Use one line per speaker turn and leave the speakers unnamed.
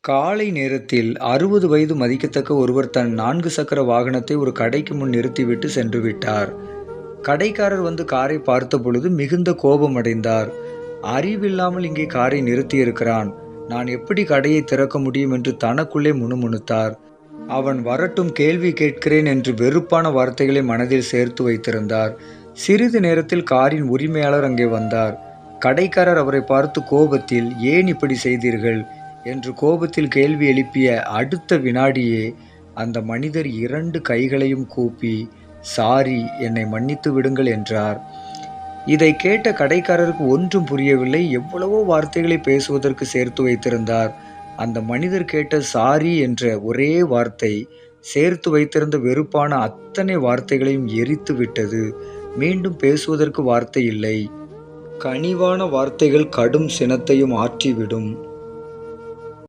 காலை நேரத்தில் 60 வயது மதிக்கத்தக்க ஒருவர் தன் 4 சக்கர வாகனத்தை ஒரு கடைக்கு முன் நிறுத்திவிட்டு சென்று விட்டார். கடைக்காரர் வந்து காரை பார்த்தபொழுது மிகுந்த கோபமடைந்தார். அறிவில்லாமல் இங்கே காரை நிறுத்தியிருக்கிறான், நான் எப்படி கடையை திறக்க முடியும் என்று தனக்குள்ளே முணுமுணுத்தார். அவன் வரட்டும், கேள்வி கேட்கிறேன் என்று வெறுப்பான வார்த்தைகளை மனதில் சேர்த்து வைத்திருந்தார். சிறிது நேரத்தில் காரின் உரிமையாளர் அங்கே வந்தார். கடைக்காரர் அவரை பார்த்து கோபத்தில், ஏன் இப்படி செய்தீர்கள் என்று கோபத்தில் கேள்வி எழுப்பிய அடுத்த வினாடியே அந்த மனிதர் 2 கைகளையும் கூப்பி, சாரி, என்னை மன்னித்து விடுங்கள் என்றார். இதை கேட்ட கடைக்காரருக்கு ஒன்றும் புரியவில்லை. எவ்வளவோ வார்த்தைகளை பேசுவதற்கு சேர்த்து வைத்திருந்தார். அந்த மனிதர் கேட்ட சாரி என்ற ஒரே வார்த்தை சேர்த்து வைத்திருந்த வெறுப்பான அத்தனை வார்த்தைகளையும் எரித்து விட்டது. மீண்டும் பேசுவதற்கு வார்த்தை இல்லை. கனிவான வார்த்தைகள் கடும் சினத்தையும் ஆற்றிவிடும்.